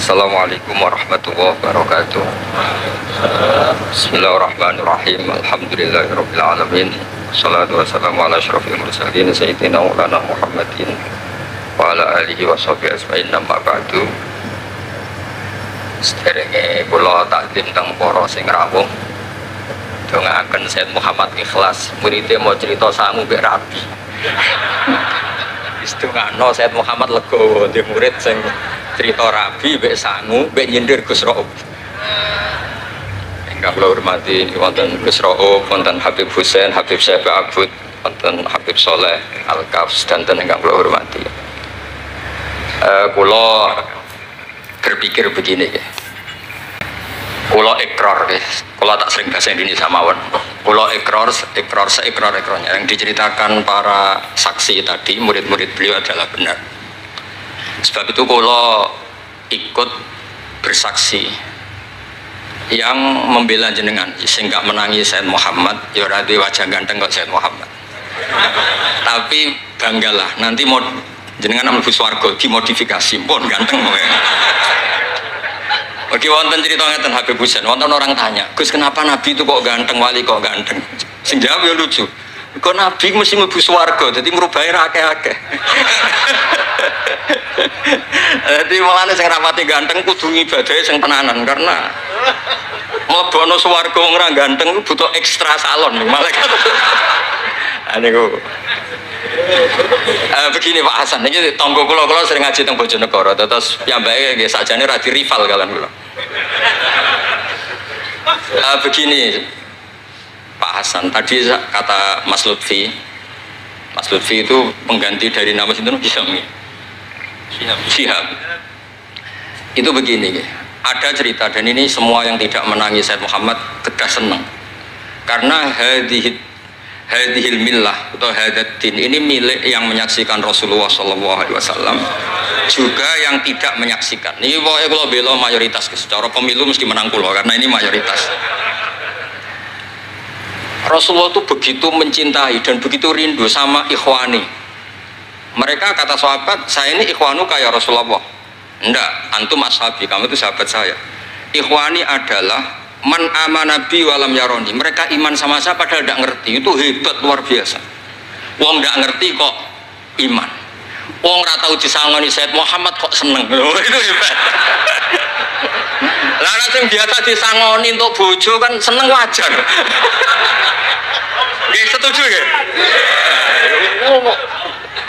Assalamualaikum warahmatullahi wabarakatuh. Bismillahirrahmanirrahim. Alhamdulillahirabbil alamin. Wassalatu wassalamu ala asyrofil mursalin sayyidina maulana Muhammadin wa ala alihi wa sahbihi ajmain. Amma ba'du. Sederenge kula takdim teng para sing rawuh. Dongaaken Sayyid Muhammad Ikhlas, muridé mau cerita sangu mbek rabi. Istungano Sayyid Muhammad legowo di murid sing cerita rabi mbek sangu mbek nyindir Gus Raub. Ingkang kula hormati wonten Gus Raub, wonten Habib Husain, Habib Syekh Abud, wonten Habib Soleh Al-Kafs dan ingkang kula hormati. Kula berpikir begini ya. Kula ikrar ya. Kula tak sering bahasa Indonesia mawon. Kula ikrar seikrar-ikrarnya yang diceritakan para saksi tadi, murid-murid beliau adalah benar. Sebab itu kula ikut bersaksi yang membela jenengan sehingga menangi Sayyid Muhammad ya ora duwe wajah ganteng kok Sayyid Muhammad. Tapi banggalah nanti mau jenengan mlebu swarga dimodifikasi pun ganteng kowe. Oke, wonten cerita ngeten Habib Husain, wonten orang tanya, Gus kenapa Nabi itu kok ganteng, wali kok ganteng? Sing jawab ya lucu. Kok Nabi mesti mlebu swarga, dadi ngrubahi ra akeh-akeh. Dadi mulane sing rapati ganteng kudu ngibadahe sing tenanan karena mlebokno swarga wong ra ganteng butuh ekstra salon malaikat. Niku. Begini Pak Hasan, ini tonggo kula sering ngaji teng Bojonegoro, terus piyambake nggih sakjane ra di rival kalian kula. Begini Pak Hasan, tadi kata Mas Lutfi itu pengganti dari nama sinten Syihab. Itu begini, ada cerita dan ini semua yang tidak menangis Sayyid Muhammad kedah senang karena hadhil millah atau hadatin ini milik yang menyaksikan Rasulullah SAW juga yang tidak menyaksikan. Ini pokoknya kalau bela mayoritas secara pemilu mesti menang pulau karena ini mayoritas. Rasulullah itu begitu mencintai dan begitu rindu sama ikhwani. Mereka kata sahabat, saya ini ikhwanu kayak Rasulullah. Enggak, antum ashabi, kamu itu sahabat saya. Ikhwani adalah man amanabi walam yaroni. Mereka iman sama saya padahal tidak ngerti. Itu hebat luar biasa. Wong tidak ngerti kok iman. Wong ora tau disangoni Sayyid Muhammad kok seneng. Itu hebat. Lah nek sing biasa disangoni untuk bojo kan seneng wajar. Nggih setuju nggih?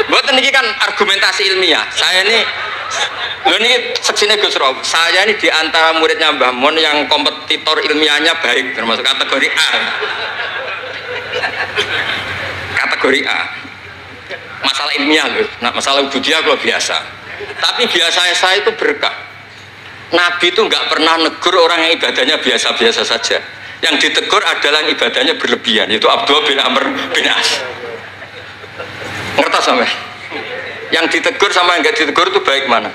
Mboten niki kan argumentasi ilmiah. Saya ini ini seksine Gus Raub. Saya ini di antara muridnya Mbah Mun yang kompetitor ilmiahnya baik, termasuk kategori A. Kategori A. Masalah ilmiah loh. Nah, masalah ubudiyah kalau biasa. Tapi biasanya saya itu berkah. Nabi itu nggak pernah negur orang yang ibadahnya biasa-biasa saja. Yang ditegur adalah yang ibadahnya berlebihan. Itu Abdullah bin Amr bin As. Ngerti sampai? Yang ditegur sama yang nggak ditegur itu baik mana?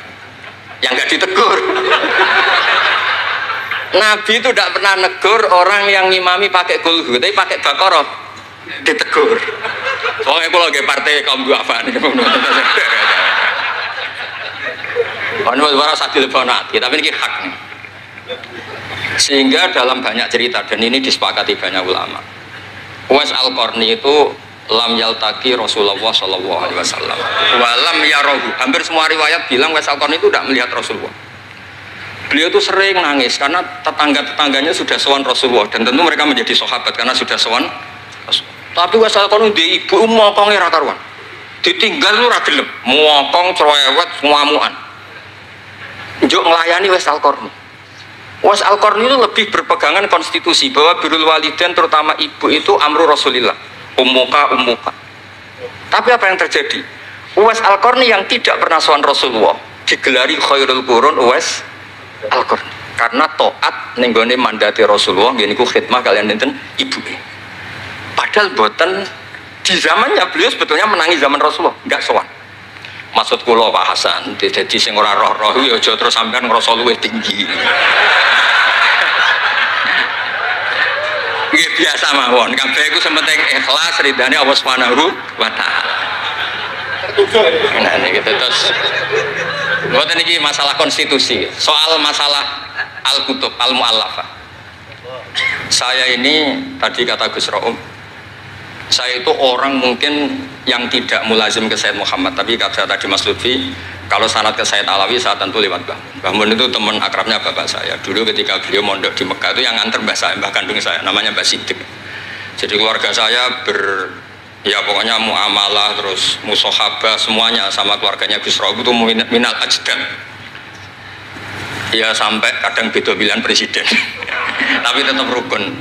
Yang nggak ditegur. Nabi itu tidak pernah negur orang yang ngimami pakai kulhu, tapi pakai Baqarah ditegur. Soalnya kalau lagi partai kaum duafa nih, ini suara sadil bonati, tapi ini hak nih. Sehingga dalam banyak cerita dan ini disepakati banyak ulama, Uwais Al-Qarni itu lam yaltaki Rasulullah SAW walam yarohu. Hampir semua riwayat bilang Uwais Al-Qarni itu tidak melihat Rasulullah. Beliau itu sering nangis karena tetangga-tetangganya sudah sowan Rasulullah dan tentu mereka menjadi sahabat karena sudah sowan. Tapi Uwais Al-Qarni di ibu mokongnya ra karuan. Ditinggal lu ra gelem, mokong cerewet ngamukan. Njuk nglayani Uwais Al-Qarni. Uwais Al-Qarni itu lebih berpegangan konstitusi bahwa birrul walidain terutama ibu itu amru Rasulillah. Ummuka. Tapi apa yang terjadi? Uwais Al-Qarni yang tidak pernah sowan Rasulullah digelari khairul qurun Uwais Al-Qarni karena taat ning gone mandate Rasulullah nggih niku khidmah kalian enten ibu. Padahal boten di zamannya beliau sebetulnya menangi zaman Rasulullah, enggak sowan. Maksud kula Pak Hasan, dadi sing ora roh-roh ya aja terus sampean ngrasa luwih tinggi. Nggih biasa mawon, kabeh iku sementing ikhlas ridane Allah Subhanahu wa taala. Nah niki terus Bukan ini masalah konstitusi, soal masalah al-kutub, al-mu'allafah. Saya ini tadi kata Gus Room, saya itu orang mungkin yang tidak mulazim ke Sayyid Muhammad, tapi kata tadi Mas Lutfi, kalau sanad ke Sayyid Alawi saya tentu lewat Mbah Mun. Mbah Mun itu teman akrabnya bapak saya. Dulu ketika beliau mondok di Mekah itu yang nganter mbah kandung saya, namanya Mbah Sidik. Jadi keluarga saya ya pokoknya muamalah terus musohabah semuanya sama keluarganya Gus Rob itu minal ajdad. Ya sampai kadang beda pilihan presiden. Tapi tetap rukun.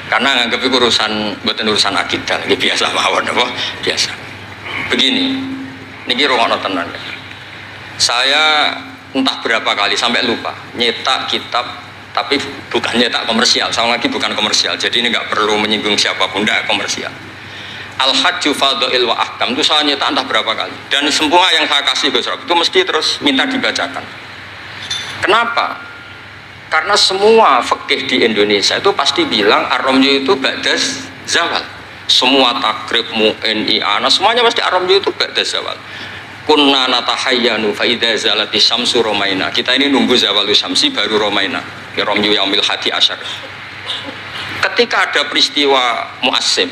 Karena nganggep itu urusan akidah, ini biasa mawon apa? Biasa. Begini. Niki rungokno tenan. Saya entah berapa kali sampai lupa nyetak kitab, tapi bukan nyetak komersial. Sama lagi bukan komersial. Jadi ini nggak perlu menyinggung siapapun, nggak komersial. Al-Hajju Fadha'il wa Ahkam itu saya nyetak entah berapa kali. Dan semua yang saya kasih Gus Rob itu mesti terus minta dibacakan. Kenapa? Karena semua fikih di Indonesia itu pasti bilang ar-ramyu itu ba'das zawal. Semua takrib mu'in i'ana semuanya pasti ar-ramyu itu ba'das zawal. Kunna natahayyanu fa idza zalati syamsu romaina. Kita ini nunggu zawalu syamsi baru romaina. Ramyu yaumil hadi asyar. Ketika ada peristiwa mu'assim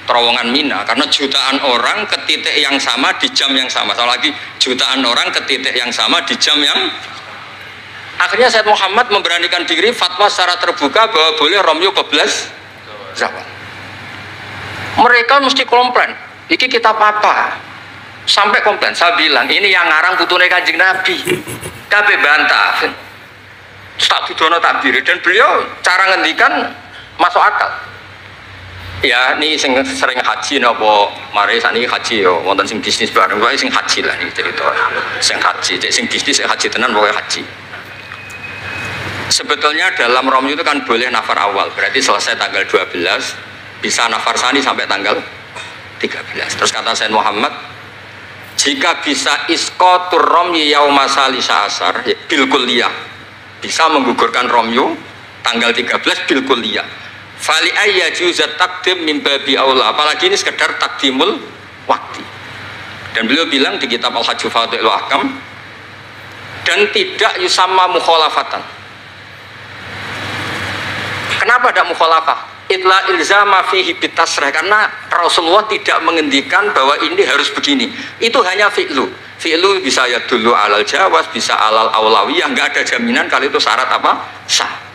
terowongan Mina, karena jutaan orang ke titik yang sama di jam yang sama. Sama lagi jutaan orang ke titik yang sama di jam yang akhirnya Sayyid Muhammad memberanikan diri fatwa secara terbuka bahwa boleh Ramyu keblas zawal. Mereka mesti komplain, iki kita apa? Sampai komplain, saya bilang ini yang ngarang putune Kanjeng Nabi. Kabeh bantah. Tak didono takbir dan beliau cara ngendikan masuk akal. Ya, ini sering haji napa mari sakniki haji yo wonten sing bisnis bareng wae sing haji lah niki cerita. Sing haji, sing bisnis sing haji tenan pokoke haji. Sebetulnya dalam Ramyu itu kan boleh nafar awal, berarti selesai tanggal 12, bisa nafar sani sampai tanggal 13. Terus kata Sayyid Muhammad, jika bisa isqatur Ramyi yauma salisa asar bil kulliyah, bisa menggugurkan Ramyu tanggal 13 bil kulliyah. Fali ayya juzat takdim min babi aula, apalagi ini sekedar takdimul waktu. Dan beliau bilang di kitab Al-Hajju Fadha'il wa Ahkam, dan tidak yusamma mukhalafatan. Kenapa ada mukhalafah? Itla ilzama fihi bitasrah, karena Rasulullah tidak mengendikan bahwa ini harus begini. Itu hanya fi'lu. Fi'lu bisa ya dulu alal jawaz, bisa alal aulawiyah, nggak ada jaminan kalau itu syarat apa? Sah.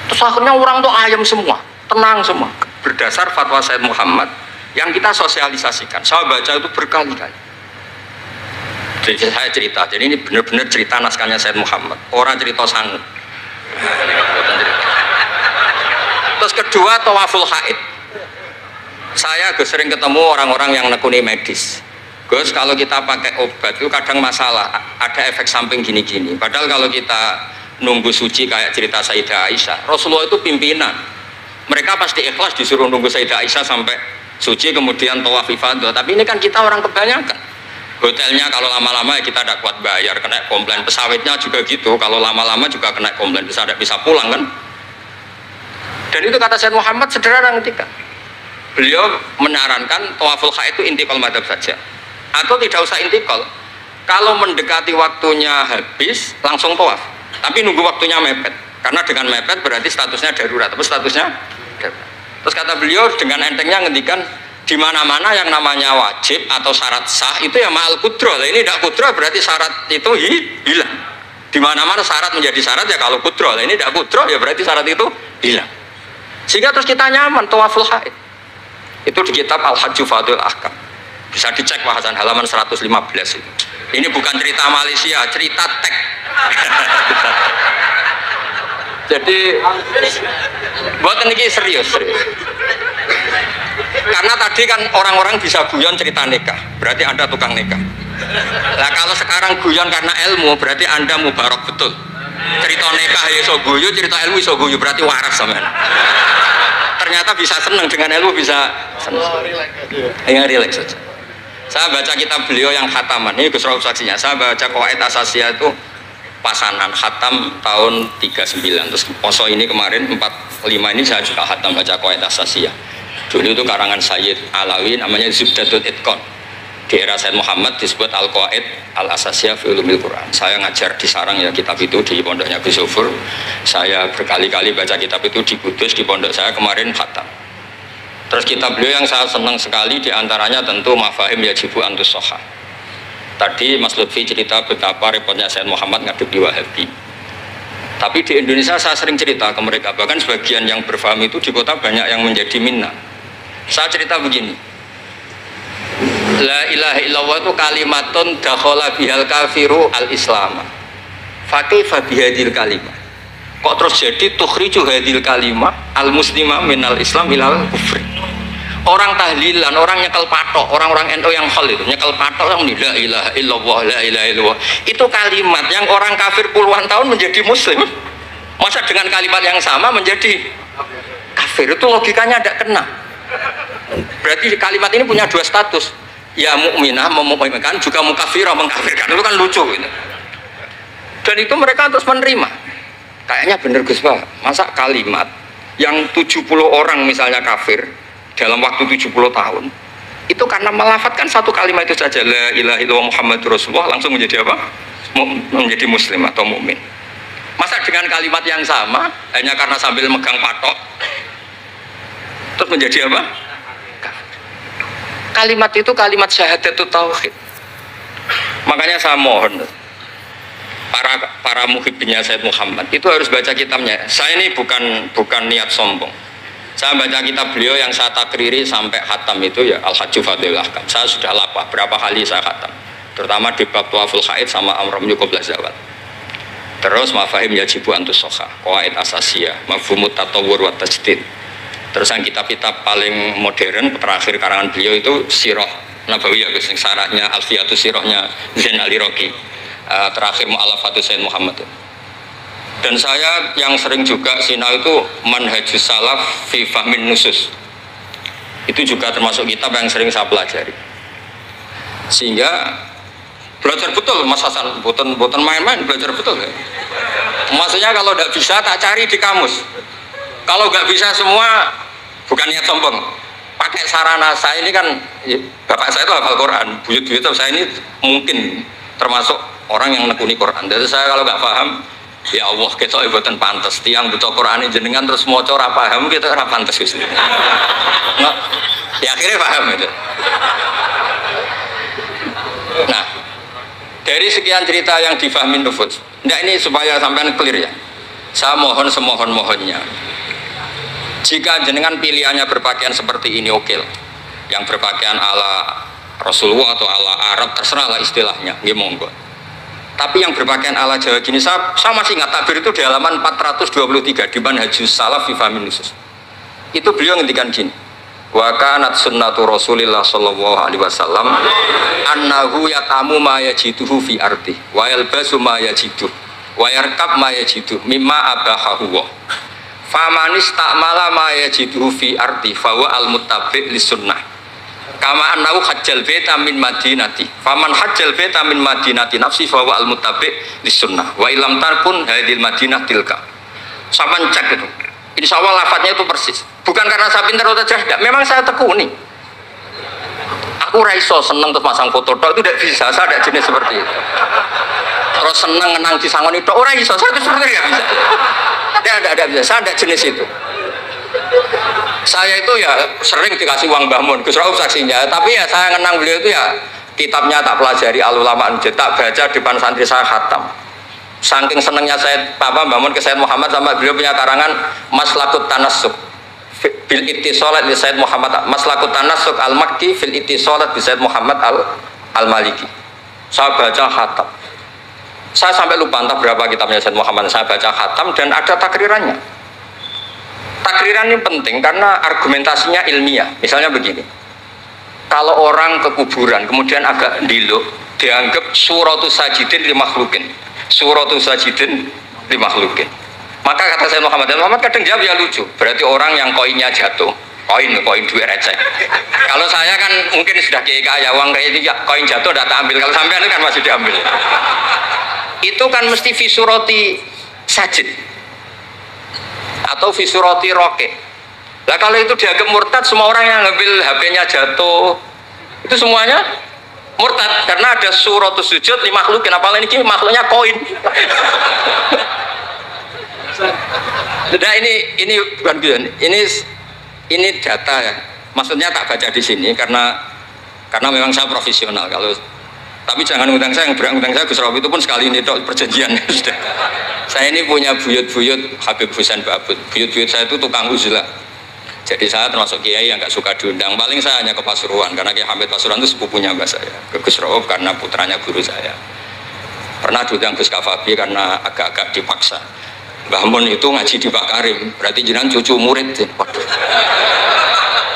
Terus akhirnya orang tuh ayam semua, tenang semua. Berdasar fatwa Sayyid Muhammad yang kita sosialisasikan. Saya baca itu berkali-kali. Jadi saya cerita, jadi ini benar-benar cerita naskahnya Sayyid Muhammad. Orang cerita sanggup. Terus kedua, tawaful haid. Saya sering ketemu orang-orang yang nekuni medis. Gus, kalau kita pakai obat itu kadang masalah, ada efek samping gini-gini. Padahal kalau kita nunggu suci kayak cerita Sayyidah Aisyah, Rasulullah itu pimpinan. Mereka pasti ikhlas disuruh nunggu Sayyidah Aisyah sampai suci kemudian tawaf ifadah. Tapi ini kan kita orang kebanyakan. Hotelnya kalau lama-lama kita tidak kuat bayar, kena komplain. Pesawatnya juga gitu, kalau lama-lama juga kena komplain, tidak bisa pulang kan. Dan itu kata Sayyid Muhammad sederhana ketika beliau menyarankan tawaful haid itu intikal madhab saja, atau tidak usah intikal. Kalau mendekati waktunya habis langsung tawaf, tapi nunggu waktunya mepet, karena dengan mepet berarti statusnya darurat. Tapi statusnya darurat. Terus kata beliau dengan entengnya ngendikan di mana-mana yang namanya wajib atau syarat sah itu ya ma'al kudroh. Ini tidak kudroh berarti syarat itu hilang. Di mana-mana syarat menjadi syarat ya kalau kudroh. Ini tidak kudroh ya berarti syarat itu hilang. Sehingga terus kita nyaman tawaful haid. Itu di kitab Al-Hajju Fadha'il Ahkam. Bisa dicek bahasan halaman 115 itu. Ini bukan cerita Malaysia, cerita tek. Jadi buat ini serius. Karena tadi kan orang-orang bisa guyon cerita nikah, berarti Anda tukang nikah. Nah kalau sekarang guyon karena ilmu, berarti Anda mubarak betul. Cerita nikah ya iso guyu, cerita ilmu iso guyu, berarti waras sampean. Ternyata bisa senang dengan ilmu, bisa senang. Yang rileks saja. Saya baca kitab beliau yang khataman, ini Gus Rauf saksinya. Saya baca Qawaid Asasiyah itu pasanan khatam tahun 39. Terus poso ini kemarin 45 ini saya juga khatam baca Qawaid Asasiyah. Dulu itu karangan Sayyid Alawi namanya Zubdatul Itqan. Di era Sayyid Muhammad disebut Al-Qawaid Al-Asasiyah fi Ulumil Quran. Saya ngajar di Sarang ya kitab itu di pondoknya Gus Zufur. Saya berkali-kali baca kitab itu di Kudus di pondok saya kemarin khatam. Terus kitab beliau yang saya senang sekali diantaranya tentu Mafahim Yajibu Antus Soha. Tadi Mas Lutfi cerita betapa repotnya Sayyid Muhammad ngadepi Wahabi. Tapi di Indonesia saya sering cerita ke mereka, bahkan sebagian yang berfaham itu di kota banyak yang menjadi minna. Saya cerita begini, la ilaha illallah itu kalimatun dakhala bihal kafiru al-islam. Fakaifa bihadil kalimah. Kok terus jadi tukhriju hadil kalimah al-muslimah minal islam ilal kufri. Orang tahlilan, orang nyekel patok, orang-orang NU yang khol itu nyekel patok yang la ilaha illallah, la ilaha illallah. Itu kalimat yang orang kafir puluhan tahun menjadi muslim. Masa dengan kalimat yang sama menjadi kafir? Itu logikanya tidak kena. Berarti kalimat ini punya dua status. Ya mukminah memukminkan, juga mukafirah mengkafirkan. Itu kan lucu gitu. Dan itu mereka terus menerima. Kayaknya bener Gus Pak. Masa kalimat yang 70 orang misalnya kafir dalam waktu 70 tahun itu karena melafatkan satu kalimat itu saja, la ilaha illallah Muhammadur Rasulullah, langsung menjadi apa? Menjadi muslim atau mukmin. Masa dengan kalimat yang sama hanya karena sambil megang patok terus menjadi apa? Kalimat itu kalimat syahadatut tauhid. Makanya saya mohon para muhibbinnya Sayyid Muhammad itu harus baca kitabnya. Saya ini bukan niat sombong. Saya baca kitab beliau yang saya takriri sampai khatam itu ya Al-Hajju Fadhilul Ahkam. Saya sudah lapah berapa kali saya khatam. Terutama di bab Tuaful Haid sama Amram Yuqoblah Zawat. Terus Mafahim Yajibu Antus Soha, Qawaid Asasiyah, Mafhumut Tatawur wa Tajdid. Terus yang kitab-kitab paling modern terakhir karangan beliau itu Sirah Nabawiyah, sarahnya Alfiyatus Sirahnya Zain Al-Iraqi. Terakhir Mu'alafatus Sayyid Muhammad. Dan saya yang sering juga sinau itu Manhajus Salaf fi Fahmin Nusus. Itu juga termasuk kitab yang sering saya pelajari. Sehingga belajar betul Mas Hasan, boten main-main, belajar betul ya. Maksudnya kalau tidak bisa tak cari di kamus. Kalau nggak bisa semua bukan niat sombong. Pakai sarana saya ini kan bapak saya itu hafal Quran, buyut-buyut saya ini mungkin termasuk orang yang nekuni Quran. Jadi saya kalau nggak paham, ya Allah kita ibadah pantas. Tiang butuh Quran jenengan terus mau cara paham kita ora pantas gitu. Nah, ya akhirnya paham itu. Nah, dari sekian cerita yang difahami nufus, nah ini supaya sampean clear ya. Saya mohon semohon-mohonnya. Jika jenengan pilihannya berpakaian seperti ini oke lah. Yang berpakaian ala Rasulullah atau ala Arab terserah lah istilahnya, nggih monggo. Tapi yang berpakaian ala Jawa gini, saya masih ingat takbir itu di halaman 423 di Manhajus Salaf fi Fahmin Nusus. Itu beliau ngendikan gini. Wa kanat sunnatu Rasulillah sallallahu alaihi wasallam annahu yatamu ma yajiduhu fi ardi wa yalbasu ma yajiduhu wa yarkab ma yajiduhu mimma abahahu wa famanis ta'mala ma yajiduhu fi ardi fa huwa al-muttabi' lis-sunnah kama annahu hajjal baita min madinati faman hajjal baita min madinati nafsi fa huwa al-muttabi' lis-sunnah wa ilam tarkun hadil madinah tilka. Sampeyan cek itu. Insyaallah lafadznya itu persis. Bukan karena saya pintar atau cerdas, memang saya tekuni. Aku raiso seneng terus masang foto tok itu tidak bisa, saya tidak jenis seperti itu. Terus seneng ngenang di sangon itu, orang iso, saya itu seperti tidak bisa. Tidak bisa, saya tidak jenis itu. Saya itu ya sering dikasih uang Mbah Mun, Gus Rauf saksinya, tapi ya saya ngenang beliau itu ya kitabnya tak pelajari al-ulama tak baca depan santri saya khatam. Saking senengnya saya Mbah Mun ke Sayyid Muhammad sama beliau punya karangan Maslakut Tanassuk bil ittisalat di Sayyid Muhammad, Maslakut Tanassuk al-Makki fil ittisalat di Sayyid Muhammad al-Maliki. Saya baca khatam. Saya sampai lupa entah berapa kitabnya Sayyid Muhammad, saya baca khatam dan ada takrirannya. Takriran ini penting karena argumentasinya ilmiah. Misalnya begini. Kalau orang ke kuburan kemudian agak ndiluk, dianggap suratus sajidin li makhlukin. Suratul sajidin li makhlukin. Maka kata Sayyid Muhammad, kadang jawab ya lucu. Berarti orang yang koinnya jatuh, koin duit receh. Kalau saya kan mungkin sudah kaya uang kayak itu ya, koin jatuh tidak tak ambil. Kalau sampean kan masih diambil. Itu kan mesti fisurati sajid atau fisurati roke. Lah kalau itu dianggap murtad, semua orang yang ngambil HP-nya jatuh, itu semuanya Murtad karena ada suratus sujud li makhlukin, apalagi ini makhluknya koin. Nah ini bukan gitu. Ini data ya. Maksudnya tak baca di sini karena memang saya profesional. Tapi jangan ngundang saya, yang berang ngundang saya Gus Rawi itu pun sekali ini perjanjian. Saya ini punya buyut-buyut Habib Husain Babut. Buyut-buyut saya itu tukang uzlah. Jadi saya termasuk kiai yang gak suka diundang. Paling saya hanya ke Pasuruan karena Kiai Hamid Pasuruan itu sepupunya mbak saya. Ke Gus Rawi karena putranya guru saya. Pernah diundang Gus Kafabi karena agak-agak dipaksa. Mbah Mun itu ngaji di Pak Karim, berarti jenengan cucu murid. Waduh.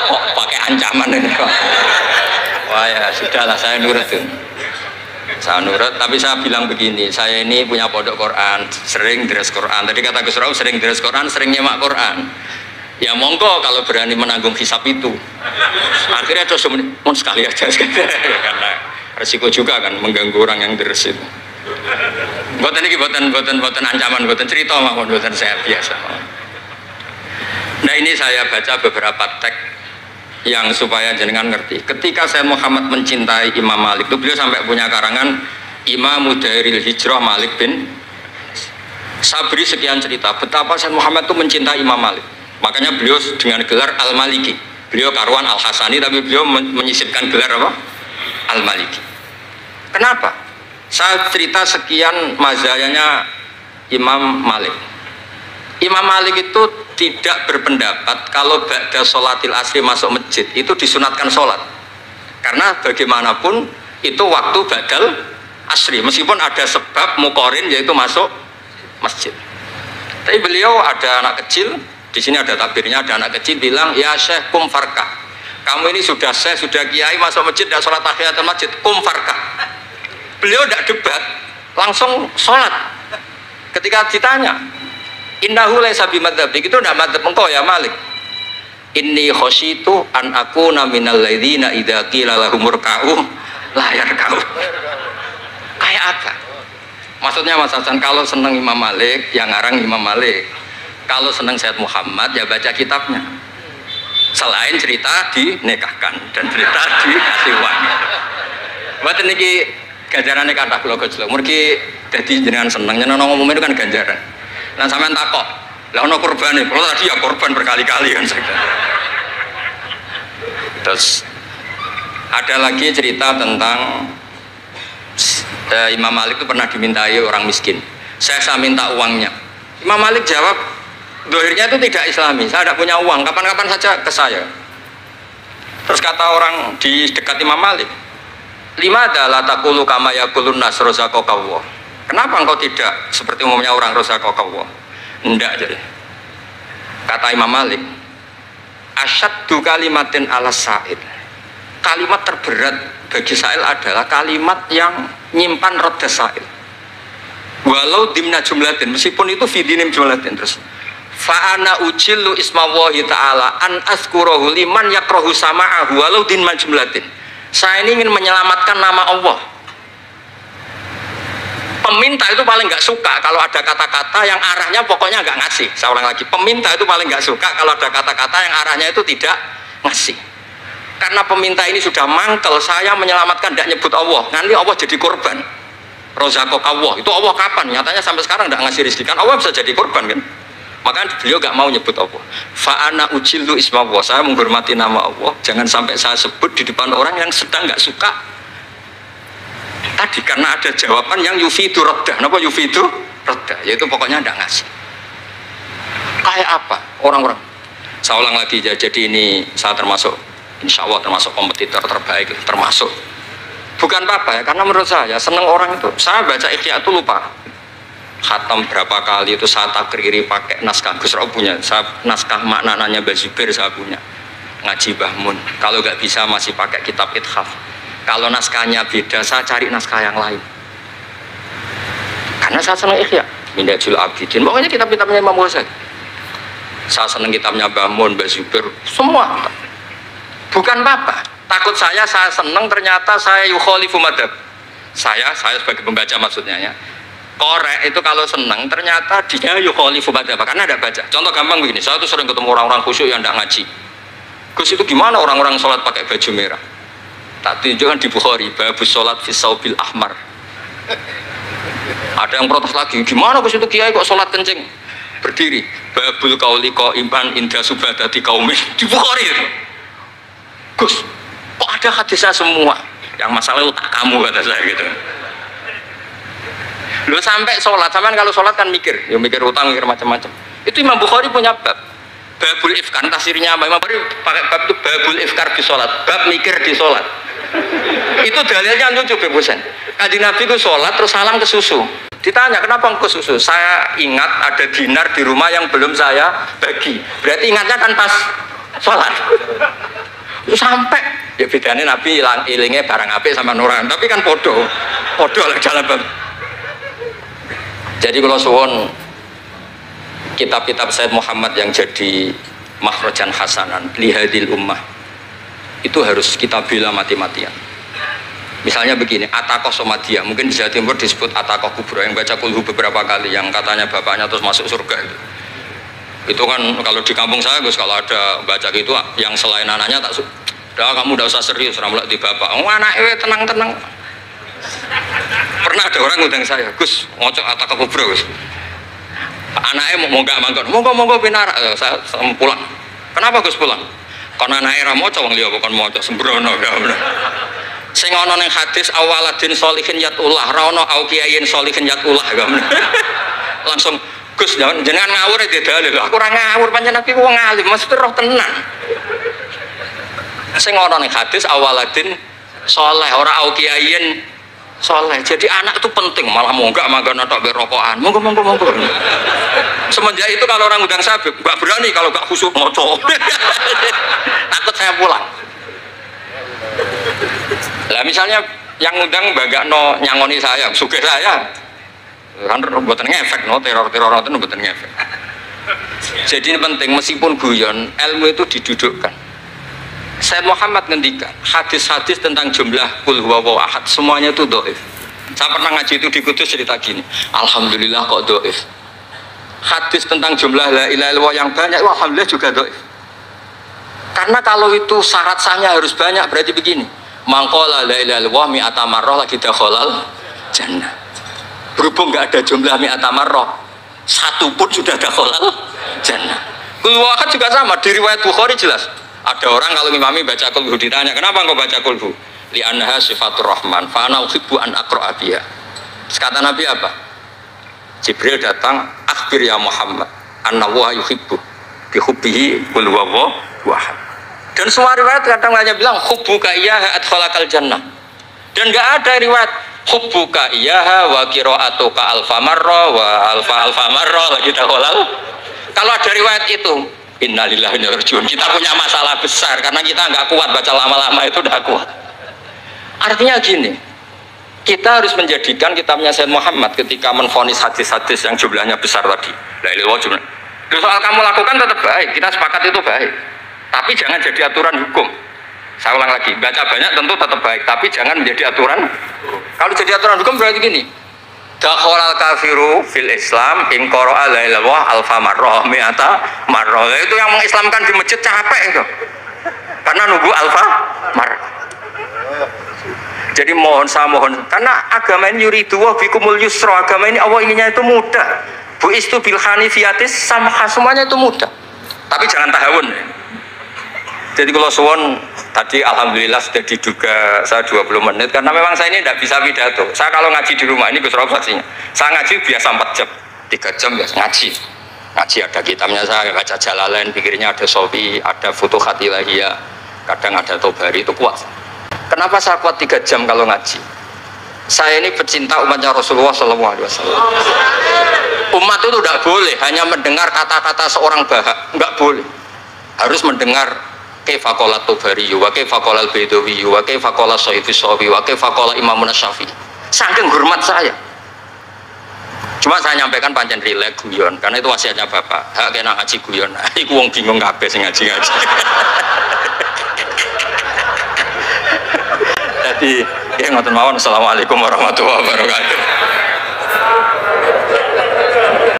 Kok pakai ancaman ini kok. Wah ya sudahlah, saya nurut tuh. Saya nurut, tapi saya bilang begini, saya ini punya pondok Quran, sering deres Quran. Tadi kata Gus Rauf sering deres Quran, sering nyemak Quran. Ya monggo kalau berani menanggung hisab itu. Akhirnya terus mau sekali aja karena resiko juga kan mengganggu orang yang deres itu. Buatan ini buatan ancaman, buatan cerita mawon, buatan saya biasa. Nah ini saya baca beberapa teks yang supaya jenengan ngerti. Ketika Sayyid Muhammad mencintai Imam Malik itu beliau sampai punya karangan Imam Mudairil Hijrah Malik bin Sabri, sekian cerita betapa Sayyid Muhammad itu mencintai Imam Malik. Makanya beliau dengan gelar Al-Maliki. Beliau karuan Al-Hasani tapi beliau menyisipkan gelar apa? Al-Maliki. Kenapa? Saya cerita sekian mazhayanya Imam Malik. Imam Malik itu tidak berpendapat kalau ba'da sholatil asri masuk masjid itu disunatkan sholat, karena bagaimanapun itu waktu ba'dal asri meskipun ada sebab mukorin yaitu masuk masjid. Tapi beliau ada anak kecil di sini, ada takbirnya, ada anak kecil bilang ya syekh kum farkah, kamu ini sudah syekh sudah kiai masuk masjid dan sholat tahiyatul masjid, kum farkah. Beliau tidak debat, langsung sholat. Ketika ditanya innahu laisa bimadzhabik, itu tidak madzhab engkau ya Malik. Inni khasyitu an akuna minal ladzina idza qila lahum ruk'u la yarka'u. Kayak apa? Maksudnya Mas Hasan, kalau seneng Imam Malik yang ngarang Imam Malik, kalau seneng Sayyid Muhammad ya baca kitabnya. Selain cerita dinikahkan dan cerita dikasih uang. Mboten niki ganjarane kathah kula gojlok. Mergi dadi jenengan seneng nyenengno ngomong itu kan ganjaran. Nah sampean takok, lah ono korbane, kalau tadi ya korban berkali-kali kan. Terus ada lagi cerita tentang Imam Malik itu pernah dimintai orang miskin. Saya minta uangnya. Imam Malik jawab, dohirnya itu tidak Islami. Saya tidak punya uang, kapan-kapan saja ke saya. Terus kata orang di dekat Imam Malik, lima adalah takulu kama yakulun nas rozaqakallah. Kenapa engkau tidak seperti umumnya orang rozaqakallah? Enggak jadi. Kata Imam Malik, asyaddu kalimatin ala sa'il. Kalimat terberat bagi sa'il adalah kalimat yang nyimpan roda sa'il. Walau dimna jumlatin, meskipun itu fidinim jumlatin. Terus fa'ana ujillu ismawahi ta'ala an azkurahu liman yakrohu sama'ahu walau dimna jumlatin. Saya ini ingin menyelamatkan nama Allah. Peminta itu paling nggak suka kalau ada kata-kata yang arahnya pokoknya nggak ngasih. Saya ulang lagi, peminta itu paling nggak suka kalau ada kata-kata yang arahnya itu tidak ngasih. Karena peminta ini sudah mangkel, saya menyelamatkan tidak nyebut Allah, nanti Allah jadi korban. Rozaqakallah, itu Allah kapan? Nyatanya sampai sekarang tidak ngasih rezeki, kan Allah bisa jadi korban kan? Maka beliau nggak mau nyebut Allah. Fa'ana ujillu ismawah, saya menghormati nama Allah, jangan sampai saya sebut di depan orang yang sedang nggak suka. Tadi karena ada jawaban yang yufidu raddah. Kenapa yufidu raddah? Yaitu pokoknya tidak ngasih. Kayak apa orang-orang? Saya ulang lagi ya, jadi ini saya termasuk, insya Allah termasuk kompetitor terbaik, termasuk. Bukan apa ya, karena menurut saya seneng orang itu. Saya baca Ikhya itu lupa khatam berapa kali itu saya takriri pakai naskah Gus Rauf punya. Saya naskah maknanya Mbah Zubair saya punya. Ngaji Mbah Mun. Kalau nggak bisa masih pakai kitab Ithaf. Kalau naskahnya beda, saya cari naskah yang lain. Karena saya senang Ikhya, Minhajul Abidin. Pokoknya kitab-kitabnya Imam Ghazali. Saya senang kitabnya Mbah Mun, Mbah Zubair, semua. Bukan apa-apa. Takut saya senang ternyata saya yukhalifu madhab. Saya sebagai pembaca maksudnya ya. Korek itu kalau senang ternyata dia yukhalifu madhab. Karena tidak baca. Contoh gampang begini, saya tuh sering ketemu orang-orang khusyuk yang tidak ngaji. Gus itu gimana orang-orang sholat pakai baju merah? Tak tunjukkan di Bukhari, babus sholat fi saubil ahmar. Ada yang protes lagi, gimana Gus itu kiai kok sholat kencing berdiri? Babul kauli qaiman inda subadati qaumin di Bukhari itu. Gus, kok ada hadisnya semua? Yang masalah itu tak kamu kata saya gitu. Lu sampai sholat, sampean kalau sholat kan mikir, ya mikir utang, mikir macam-macam. Itu Imam Bukhari punya bab, babul ifkar, tafsirnya Imam Bukhari pakai bab itu babul ifkar di sholat, bab mikir di sholat. Itu dalilnya lucu Bebusen. Kanjeng Nabi itu sholat terus salam ke susu. Ditanya kenapa ke susu? Saya ingat ada dinar di rumah yang belum saya bagi. Berarti ingatnya kan pas sholat. Sampai ya bedanya Nabi ilingnya barang apik sama nuran, tapi kan podo lah jalan bab. Jadi kalau suwon kitab-kitab Sayyid Muhammad yang jadi makhrajan hasanan lihadil ummah itu harus kita bela mati-matian. Misalnya begini, Ataqah Somadiyah, mungkin di Jawa Timur disebut Ataqah Kubra, yang baca kulhu beberapa kali, yang katanya bapaknya terus masuk surga itu. Itu kan kalau di kampung saya Gus, kalau ada baca gitu yang selain anaknya tak udah kamu udah usah serius ramlak di bapak. Oh anaknya tenang-tenang. Pernah ada orang ngundang saya, Gus, ngocok Ataqah Kubra Gus. Anaknya mau nggak mangkon, monggo pinara, saya pulang. Kenapa Gus pulang? Karena anaknya ra maca wong liya bukan maca sembrono ya bener. Sing ana ning hadis awaladin sholihin yatullah, ra ono au kiyayin sholihin yatullah ya bener. Langsung Gus jenengan ngawur di dalil. Aku ora ngawur panjenengan iki wong alim, mesti roh tenan. Sing ana ning hadis awaladin sholeh ora au kiyayin soleh. Jadi anak itu penting, malah mau enggak makan atau berokokan. Monggo. Semenjak itu kalau orang undang saya enggak berani kalau enggak khusyuk ngocok. Takut saya pulang. Lah misalnya yang undang bagaimana nyangoni saya, sugih saya. Kan mboten ngefek no, teror itu mboten ngefek. Jadi ini penting, meskipun guyon, ilmu itu didudukkan. Sayyid Muhammad ngendikan hadis-hadis tentang jumlah kul huwallahu ahad semuanya itu dhaif. Saya pernah ngaji itu di Kudus cerita gini, alhamdulillah kok dhaif. Hadis tentang jumlah la ilaha illallah yang banyak alhamdulillah juga dhaif. Karena kalau itu syarat sahnya harus banyak, berarti begini, mangqala la ilaha illallah mi'ata marrah lagi dakhalal jannah. Berhubung enggak ada jumlah mi'ata marrah, satu pun sudah dakhalal jannah. Kul huwallahu ahad juga sama, di riwayat Bukhari jelas. Ada orang kalau imami baca kulhu ditanya, kenapa engkau baca kulhu? Li'annaha sifatur rahman, fa'ana uhibbu an aqra'a biha. Kata Nabi apa? Jibril datang, akhbir ya Muhammad, anna wa yuhibbu bihubbihi kul huwallahu ahad. Dan semua riwayat kadang hanya bilang hubbuka iyyaha adkhalakal jannah. Dan enggak ada riwayat hubbuka iyyaha wa qira'atuka alfa marra wa alfa marra lagi dakhalal. Kalau ada riwayat itu innalillahi wa inna ilaihi raji'un. Kita punya masalah besar karena kita nggak kuat baca lama-lama itu udah kuat. Artinya gini, kita harus menjadikan kitabnya Sayyid Muhammad ketika menvonis hadis-hadis yang jumlahnya besar tadi. La ilaha illallah. Soal kamu lakukan tetap baik, kita sepakat itu baik. Tapi jangan jadi aturan hukum. Saya ulang lagi, baca banyak tentu tetap baik, tapi jangan menjadi aturan. Kalau jadi aturan hukum berarti gini. Dakhalal kafiru fil Islam in qara'a la ilaha illallah alfa marrah mi'ata marrah. Itu yang mengislamkan di masjid capek itu. Karena nunggu alfa marrah. Jadi mohon karena agama ini yuridu wa bikumul yusra, agama ini Allah inginnya itu mudah. Bu istu bil hanifiyatis samha, semuanya itu mudah. Tapi jangan tahawun. Jadi kalau suwon tadi alhamdulillah sudah diduga saya 20 menit karena memang saya ini tidak bisa pidato. Saya kalau ngaji di rumah ini Gus Rob saksinya. Saya ngaji biasa 4 jam, 3 jam biasa ngaji. Ngaji ada kitabnya saya baca Jalalain, pikirnya ada Sofi, ada Futuhat Ilahiyah, kadang ada Tobari, itu kuat. Kenapa saya kuat 3 jam kalau ngaji? Saya ini pecinta umatnya Rasulullah SAW. Umat itu tidak boleh hanya mendengar kata-kata seorang bahak, nggak boleh. Harus mendengar kaifa qala Tobari, wa kaifa qala Al-Baidawi, wa kaifa qala Syafi'i, wa kaifa qala Imam Syafi'i. Saking hormat saya. Cuma saya nyampaikan pancen rileks guyon karena itu wasiatnya Bapak. Hak kena ngaji guyon. Iku wong bingung kabeh sing ngaji-ngaji. Jadi, ya ngoten mawon. Assalamualaikum warahmatullahi wabarakatuh.